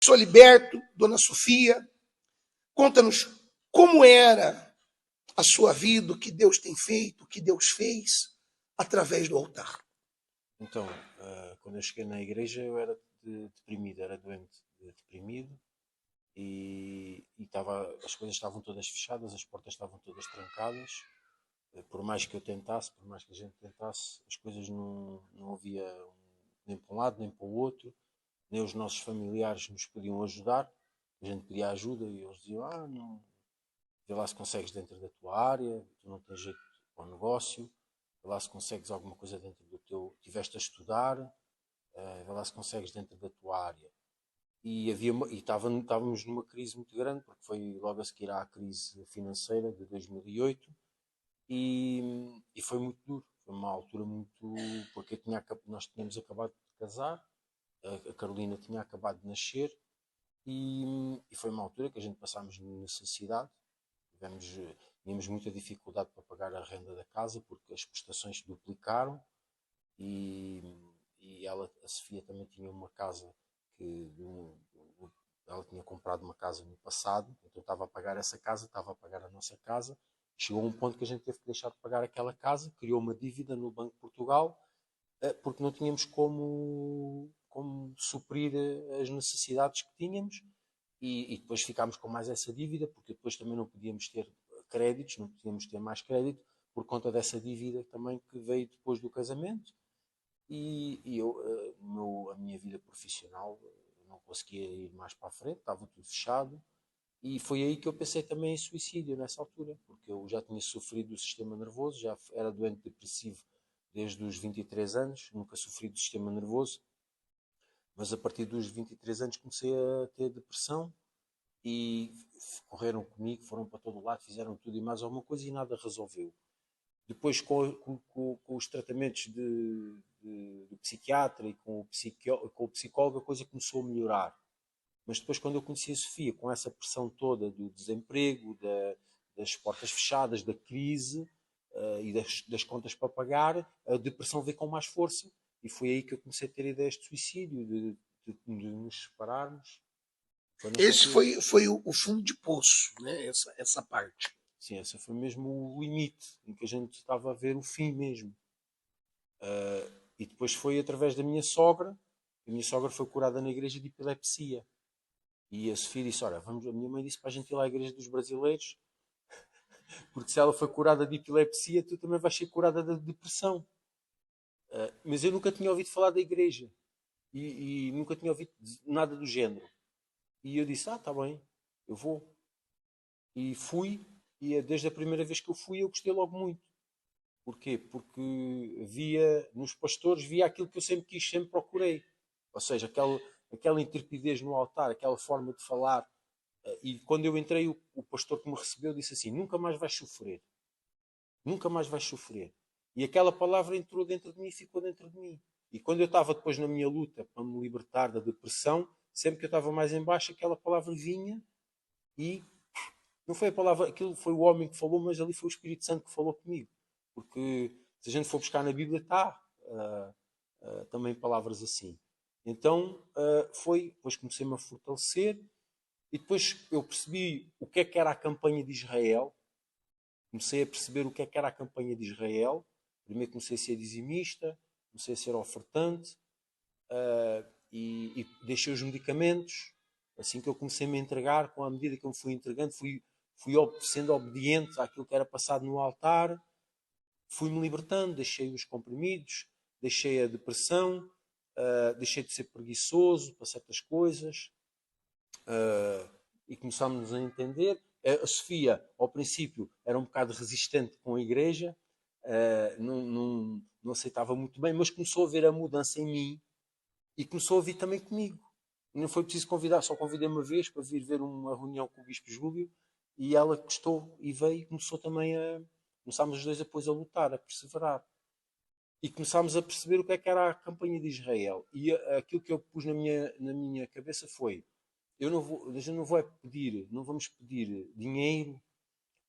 Sou liberto, Dona Sofia. Conta-nos como era a sua vida, o que Deus tem feito, o que Deus fez através do altar. Então, quando eu cheguei na igreja, eu era deprimido, era doente, deprimido, e as coisas estavam todas fechadas, as portas estavam todas trancadas. Por mais que eu tentasse, por mais que a gente tentasse, as coisas não havia nem para um lado, nem para o outro, nem os nossos familiares nos podiam ajudar. A gente pedia ajuda e eles diziam: não, vê lá se consegues dentro da tua área, tu não tens jeito para o negócio, vê lá se consegues alguma coisa dentro do teu. Tiveste a estudar, vê lá se consegues dentro da tua área. E estávamos numa crise muito grande, porque foi logo a seguir à crise financeira de 2008, e foi muito duro. Foi uma altura muito. Porque nós tínhamos acabado de casar, a Carolina tinha acabado de nascer, e foi uma altura que a gente passámos necessidade. Tínhamos muita dificuldade para pagar a renda da casa, porque as prestações se duplicaram, e a Sofia também tinha uma casa ela tinha comprado uma casa no passado, então estava a pagar essa casa, estava a pagar a nossa casa. Chegou a um ponto que a gente teve que deixar de pagar aquela casa, criou uma dívida no Banco de Portugal, porque não tínhamos como suprir as necessidades que tínhamos, e depois ficámos com mais essa dívida, porque depois também não podíamos ter créditos, não podíamos ter mais crédito, por conta dessa dívida também que veio depois do casamento. E eu, a minha vida profissional, não conseguia ir mais para a frente, estava tudo fechado. E foi aí que eu pensei também em suicídio, nessa altura, porque eu já tinha sofrido do sistema nervoso, já era doente depressivo desde os 23 anos, nunca sofri do sistema nervoso, mas a partir dos 23 anos comecei a ter depressão, e correram comigo, foram para todo lado, fizeram tudo e mais alguma coisa, e nada resolveu. Depois, com os tratamentos do psiquiatra e com o psicólogo, a coisa começou a melhorar. Mas depois, quando eu conheci a Sofia, com essa pressão toda do desemprego, das portas fechadas, da crise, e das contas para pagar, a depressão veio com mais força. E foi aí que eu comecei a ter ideias de suicídio, de nos separarmos. Esse foi o fundo de poço, né? Essa parte. Sim, esse foi mesmo o limite, em que a gente estava a ver o fim mesmo. E depois foi através da minha sogra. A minha sogra foi curada na igreja de epilepsia. E a Sofia disse: olha, a minha mãe disse para a gente ir lá à igreja dos brasileiros, porque se ela foi curada de epilepsia, tu também vais ser curada da depressão. Mas eu nunca tinha ouvido falar da igreja. E nunca tinha ouvido nada do género. E eu disse: está bem, eu vou. E fui, e desde a primeira vez que eu fui, eu gostei logo muito. Porquê? Porque via nos pastores, via aquilo que eu sempre quis, sempre procurei. Ou seja, aquela intrepidez no altar, aquela forma de falar. E quando eu entrei, o pastor que me recebeu disse assim: nunca mais vais sofrer. Nunca mais vais sofrer. E aquela palavra entrou dentro de mim e ficou dentro de mim. E quando eu estava depois na minha luta para me libertar da depressão, sempre que eu estava mais em baixo, aquela palavra vinha, e não foi a palavra, aquilo foi o homem que falou, mas ali foi o Espírito Santo que falou comigo. Porque se a gente for buscar na Bíblia, está também palavras assim. Então depois comecei-me a fortalecer, e depois eu percebi o que é que era a campanha de Israel. Comecei a perceber o que é que era a campanha de Israel. Primeiro comecei a ser dizimista, comecei a ser ofertante, e deixei os medicamentos. Assim que eu comecei a me entregar, com a medida que eu me fui entregando, fui sendo obediente àquilo que era passado no altar, fui-me libertando, deixei os comprimidos, deixei a depressão, deixei de ser preguiçoso para certas coisas, e começámos a entender. A Sofia, ao princípio, era um bocado resistente com a igreja, não aceitava muito bem, mas começou a ver a mudança em mim e começou a vir também comigo. Não foi preciso convidar, só convidei uma vez para vir ver uma reunião com o Bispo Júlio, e ela gostou e veio, e começou também começámos os dois depois a lutar, a perseverar. E começámos a perceber o que é que era a campanha de Israel. E aquilo que eu pus na minha cabeça foi: a gente não vai pedir, não vamos pedir dinheiro,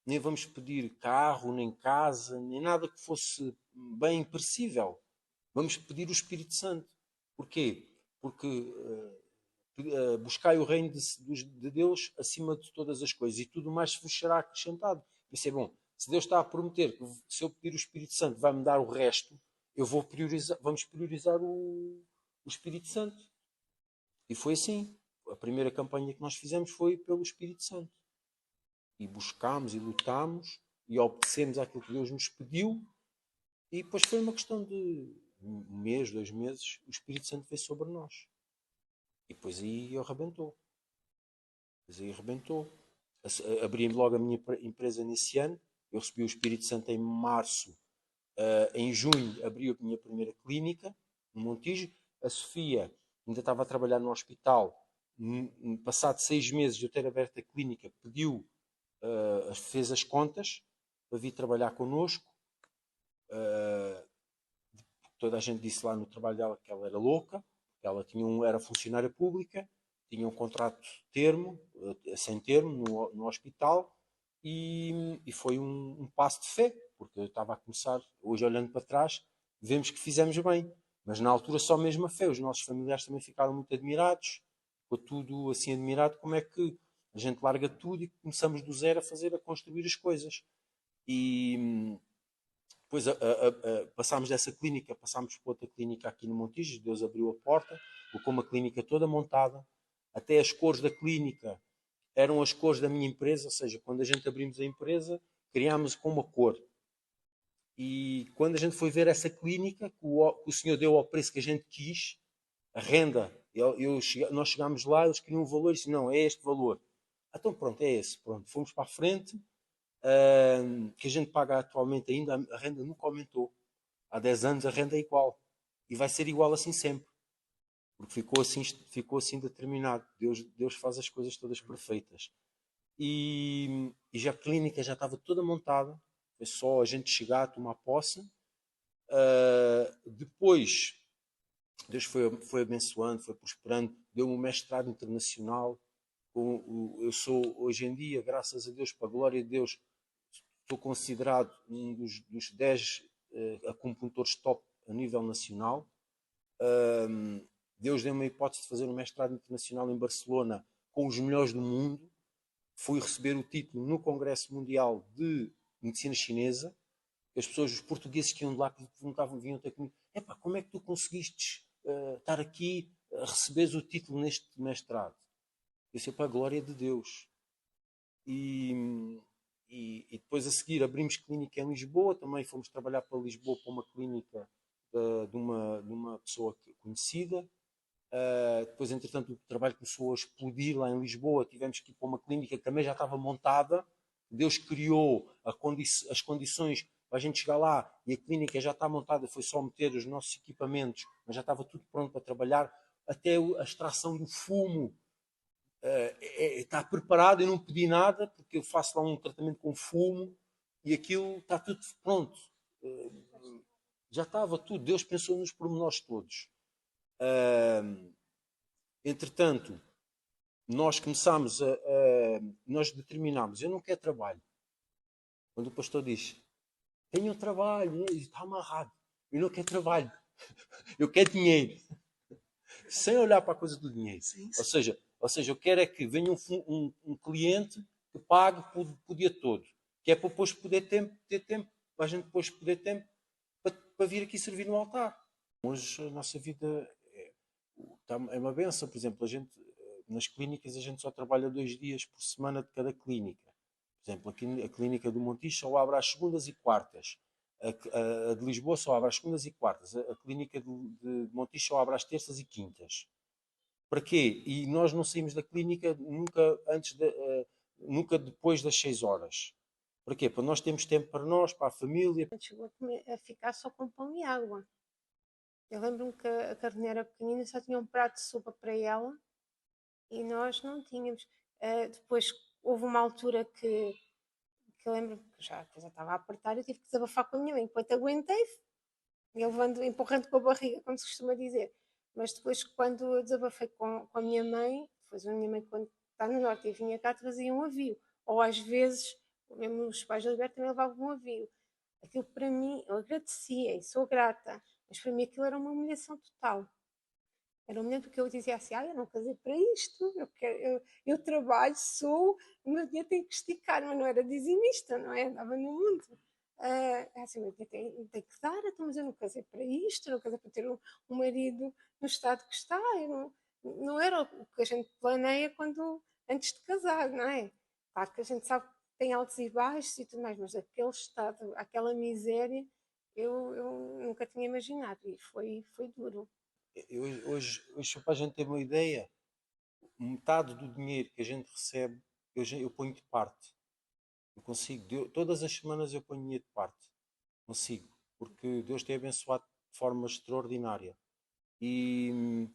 nem vamos pedir carro, nem casa, nem nada que fosse bem imperecível. Vamos pedir o Espírito Santo. Porquê? Porque buscai o reino de Deus acima de todas as coisas e tudo mais vos será acrescentado. Pensei, bom, se Deus está a prometer que se eu pedir o Espírito Santo vai-me dar o resto, vamos priorizar o Espírito Santo. E foi assim. A primeira campanha que nós fizemos foi pelo Espírito Santo. E buscámos e lutámos e obedecemos àquilo que Deus nos pediu. E depois foi uma questão de um mês, 2 meses, o Espírito Santo veio sobre nós. E depois aí arrebentou. Abri logo a minha empresa nesse ano. Eu recebi o Espírito Santo em março. Em junho abri a minha primeira clínica no Montijo. A Sofia ainda estava a trabalhar no hospital. Passado 6 meses de eu ter aberto a clínica, fez as contas para vir trabalhar connosco. Toda a gente disse lá no trabalho dela que ela era louca, que ela era funcionária pública, tinha um contrato termo, sem termo, no hospital, e foi um passo de fé, porque eu estava a começar, hoje olhando para trás, vemos que fizemos bem, mas na altura só mesmo a fé, os nossos familiares também ficaram muito admirados, ficou tudo assim admirado, como é que a gente larga tudo e começamos do zero a construir as coisas. E depois passámos dessa clínica, passámos para outra clínica aqui no Montijo, Deus abriu a porta, com uma clínica toda montada, até as cores da clínica eram as cores da minha empresa, ou seja, quando a gente abrimos a empresa, criámos com uma cor. E quando a gente foi ver essa clínica, que o senhor deu ao preço que a gente quis, a renda, nós chegámos lá, eles queriam um valor e disse, não, é este valor. Então pronto, é esse. Pronto, fomos para a frente, que a gente paga atualmente ainda, a renda nunca aumentou. Há 10 anos a renda é igual. E vai ser igual assim sempre. Porque ficou assim determinado. Deus faz as coisas todas perfeitas. E já a clínica já estava toda montada. Foi só a gente chegar, tomar posse. Depois, Deus foi abençoando, foi prosperando. Deu-me um mestrado internacional. Eu sou, hoje em dia, graças a Deus, para a glória de Deus, estou considerado um dos 10 acupuntores top a nível nacional. Deus deu-me a hipótese de fazer um mestrado internacional em Barcelona com os melhores do mundo. Fui receber o título no Congresso Mundial de Medicina Chinesa. As pessoas, os portugueses que iam de lá, perguntavam, vinham ter comigo, epá, como é que tu conseguiste estar aqui a receberes o título neste mestrado? Eu disse, para a glória de Deus. E depois a seguir abrimos clínica em Lisboa, também fomos trabalhar para Lisboa para uma clínica de uma pessoa conhecida. Depois, entretanto, o trabalho começou a explodir lá em Lisboa, tivemos que ir para uma clínica que também já estava montada. Deus criou as condições para a gente chegar lá e a clínica já está montada, foi só meter os nossos equipamentos, mas já estava tudo pronto para trabalhar, até a extração do fumo. Está preparado, eu não pedi nada, porque eu faço lá um tratamento com fumo e aquilo está tudo pronto. Já estava tudo, Deus pensou nos pormenores todos. Entretanto, nós começámos nós determinámos, eu não quero trabalho. Quando o pastor diz, tenho trabalho, está amarrado, eu não quero trabalho, eu quero dinheiro. Sem olhar para a coisa do dinheiro. Sim. Ou seja, eu quero é que venha um cliente que pague por dia todo. Que é para depois poder ter tempo, para a gente depois poder ter tempo para vir aqui servir no altar. Hoje a nossa vida é uma benção. Por exemplo, nas clínicas a gente só trabalha 2 dias por semana de cada clínica. Por exemplo, aqui a clínica do Montijo só abre às segundas e quartas. A de Lisboa só abre às segundas e quartas. A clínica de Montijo só abre às terças e quintas. Para quê? E nós não saímos da clínica nunca depois das 6 horas. Para quê? Para nós termos tempo para nós, para a família. Chegou a ficar só com pão e água. Eu lembro-me que a carneira pequenina só tinha um prato de sopa para ela e nós não tínhamos. Depois houve uma altura que eu lembro que já estava a apertar, eu tive que desabafar com a minha mãe, enquanto aguentei, empurrando com a barriga, como se costuma dizer. Mas depois, quando eu desabafei com a minha mãe, depois a minha mãe, quando está no norte e vinha cá, trazia um avio. Ou às vezes, mesmo os pais da Alberto também levavam um avio. Aquilo para mim, eu agradecia e sou grata, mas para mim aquilo era uma humilhação total. Era humilhante porque eu dizia assim, eu não casei para isto, eu trabalho, sou, o meu dinheiro tem que esticar, mas não era dizimista, não é? Andava no mundo. Assim, o meu dinheiro tem que dar, então, mas eu não casei para isto, não casei para ter um marido no estado que está, não era o que a gente planeia antes de casar, não é? Claro que a gente sabe que tem altos e baixos e tudo mais, mas aquele estado, aquela miséria, eu nunca tinha imaginado e foi duro. Só para a gente ter uma ideia, metade do dinheiro que a gente recebe, eu ponho de parte. Eu consigo, todas as semanas eu ponho dinheiro de parte. Consigo, porque Deus tem abençoado de forma extraordinária. E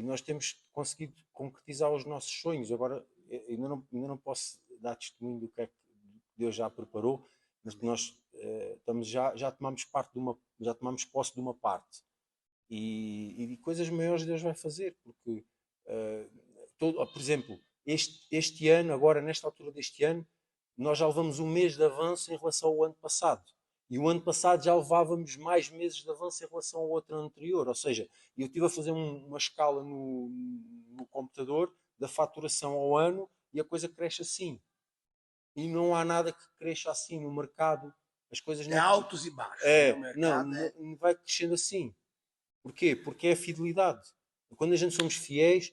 nós temos conseguido concretizar os nossos sonhos. Agora, ainda não posso dar testemunho do que é que Deus já preparou, mas nós já tomamos já tomamos posse de uma parte. E coisas maiores Deus vai fazer, porque, por exemplo, este ano, agora nesta altura deste ano, nós já levamos um mês de avanço em relação ao ano passado. E o ano passado já levávamos mais meses de avanço em relação ao outro ano anterior. Ou seja, eu estive a fazer uma escala no computador da faturação ao ano e a coisa cresce assim. E não há nada que cresça assim no mercado. As coisas É não. altos e baixos. Né? O mercado Não vai crescendo assim. Porquê? Porque é a fidelidade. Quando a gente somos fiéis,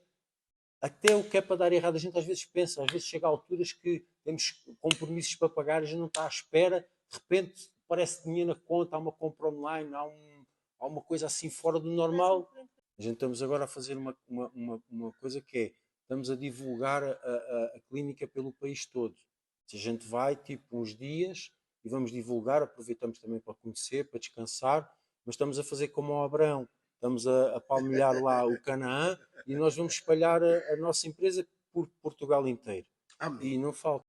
até o que é para dar errado, a gente às vezes pensa, às vezes chega a alturas que temos compromissos para pagar, a gente não está à espera, de repente parece dinheiro na conta, há uma compra online, há uma coisa assim fora do normal. A gente estamos agora a fazer uma coisa que é, estamos a divulgar a clínica pelo país todo. Se a gente vai, tipo, uns dias e vamos divulgar, aproveitamos também para conhecer, para descansar, mas estamos a fazer como o Abraão, estamos a palmilhar lá o Canaã e nós vamos espalhar a nossa empresa por Portugal inteiro. Amém. E não falta.